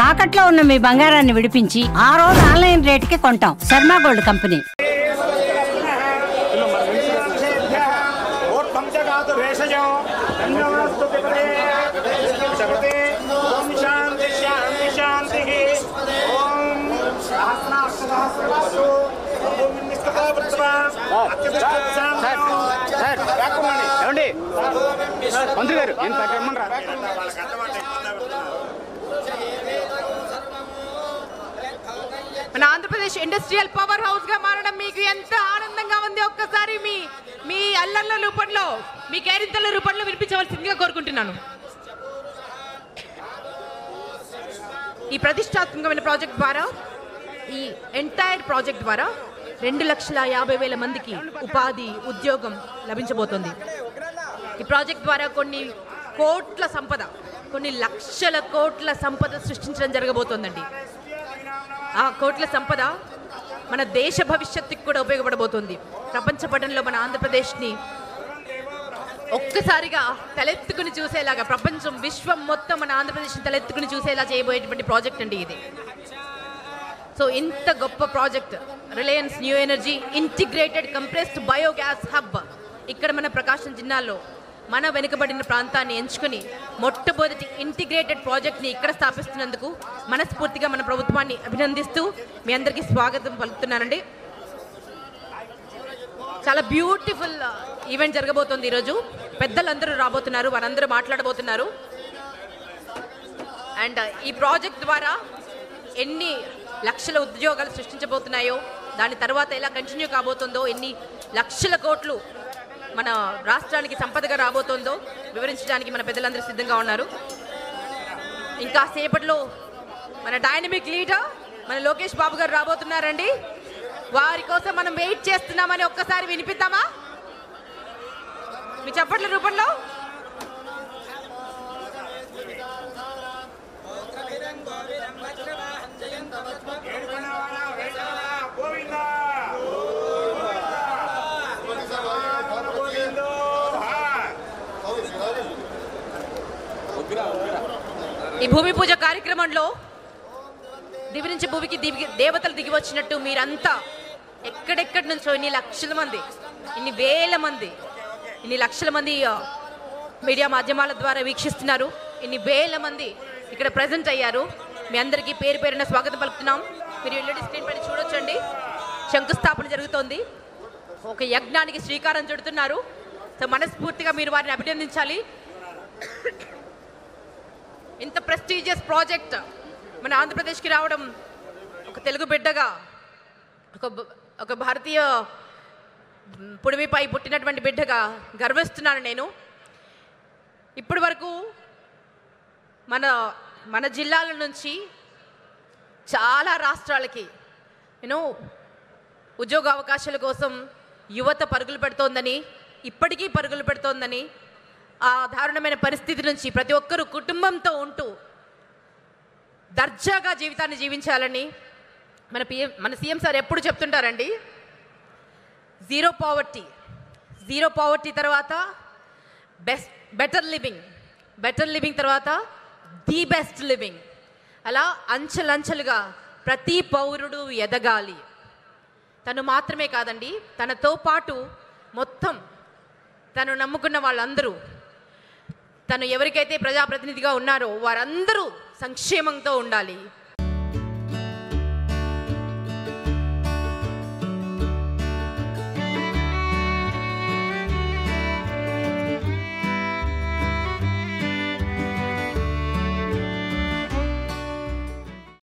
తాకట్లో ఉన్న మీ బంగారాన్ని విడిపించి ఆ రోజు ఆన్లైన్ రేటుకి కొంటాం. Sharma gold company. మంత్రి గారు మన ఆంధ్రప్రదేశ్ ఇండస్ట్రియల్ పవర్ హౌస్ గా మారడం మీకు ఎంత ఆనందంగా ఉంది? ఒక్కసారి మీ అల్లర్ల రూపంలో, మీ కేరింతల రూపంలో వినిపించవలసిందిగా కోరుకుంటున్నాను. ఈ ప్రతిష్టాత్మకమైన ప్రాజెక్ట్ ద్వారా, ఈ ఎంటైర్ ప్రాజెక్ట్ ద్వారా 2,50,000 మందికి ఉపాధి, ఉద్యోగం లభించబోతోంది. ఈ ప్రాజెక్ట్ ద్వారా కొన్ని కోట్ల సంపద, కొన్ని లక్షల కోట్ల సంపద సృష్టించడం జరగబోతోందండి. ఆ కోట్ల సంపద మన దేశ భవిష్యత్తుకి కూడా ఉపయోగపడబోతుంది. ప్రపంచ పటంలో మన ఆంధ్రప్రదేశ్ని ఒక్కసారిగా తలెత్తుకుని చూసేలాగా, ప్రపంచం, విశ్వం మొత్తం మన ఆంధ్రప్రదేశ్ని తలెత్తుకుని చూసేలా చేయబోయేటువంటి ప్రాజెక్ట్ అండి ఇది. సో ఇంత గొప్ప project Reliance new energy integrated compressed biogas hub ఇక్కడ మన ప్రకాశం జిల్లాలో మన వెనుకబడిన ప్రాంతాన్ని ఎంచుకుని మొట్టమొదటి ఇంటిగ్రేటెడ్ ప్రాజెక్ట్ని ఇక్కడ స్థాపిస్తున్నందుకు మనస్ఫూర్తిగా మన ప్రభుత్వాన్ని అభినందిస్తూ మీ అందరికీ స్వాగతం పలుకుతున్నానండి. చాలా బ్యూటిఫుల్ ఈవెంట్ జరగబోతోంది ఈరోజు. పెద్దలందరూ రాబోతున్నారు, వారందరూ మాట్లాడబోతున్నారు. అండ్ ఈ ప్రాజెక్ట్ ద్వారా ఎన్ని లక్షల ఉద్యోగాలు సృష్టించబోతున్నాయో, దాని తర్వాత ఎలా కంటిన్యూ కాబోతుందో, ఎన్ని లక్షల కోట్లు మన రాష్ట్రానికి సంపదగా రాబోతోందో వివరించడానికి మన పెద్దలందరూ సిద్ధంగా ఉన్నారు. ఇంకా సేపట్లో మన డైనమిక్ లీడర్ మన లోకేష్ బాబు గారు రాబోతున్నారండి. వారి కోసం మనం వెయిట్ చేస్తున్నామని ఒక్కసారి వినిపిద్దామా మీ చప్పట్ల రూపంలో? ఈ భూమి పూజ కార్యక్రమంలో దివి నుంచి భూమికి దేవతలు దిగి వచ్చినట్టు మీరంతా ఎక్కడెక్కడి నుంచో ఇన్ని లక్షల మంది, ఇన్ని వేల మంది, ఇన్ని లక్షల మంది మీడియా మాధ్యమాల ద్వారా వీక్షిస్తున్నారు. ఇన్ని వేల మంది ఇక్కడ ప్రజెంట్ అయ్యారు. మీ అందరికీ పేరు పేరున స్వాగతం పలుకుతున్నాం. మీరు ఎల్ఈడి స్క్రీన్ పైన చూడొచ్చండి, శంకుస్థాపన జరుగుతోంది. ఒక యజ్ఞానికి శ్రీకారం చుడుతున్నారు. సో మనస్ఫూర్తిగా మీరు వారిని అభినందించాలి. ఇంత ప్రెస్టీజియస్ ప్రాజెక్ట్ మన ఆంధ్రప్రదేశ్కి రావడం, ఒక తెలుగు బిడ్డగా, ఒక భారతీయ పుడిమిపై పుట్టినటువంటి బిడ్డగా గర్విస్తున్నాను నేను. ఇప్పటి వరకు మన జిల్లాల నుంచి చాలా రాష్ట్రాలకి ఉద్యోగ అవకాశాల కోసం యువత పరుగులు పెడుతోందని, ఇప్పటికీ పరుగులు పెడుతోందని, ఆ దారుణమైన పరిస్థితి నుంచి ప్రతి ఒక్కరూ కుటుంబంతో ఉంటూ దర్జాగా జీవితాన్ని జీవించాలని మన సీఎం సార్ ఎప్పుడు చెప్తుంటారండి. జీరో పావర్టీ తర్వాత బెటర్ లివింగ్ తర్వాత ది బెస్ట్ లివింగ్. అలా అంచెలంచెలుగా ప్రతి పౌరుడు ఎదగాలి. తను మాత్రమే కాదండి, తనతో పాటు మొత్తం తను నమ్ముకున్న వాళ్ళందరూ, తను ఎవరికైతే ప్రజాప్రతినిధిగా ఉన్నారో వారందరూ సంక్షేమంతో ఉండాలి.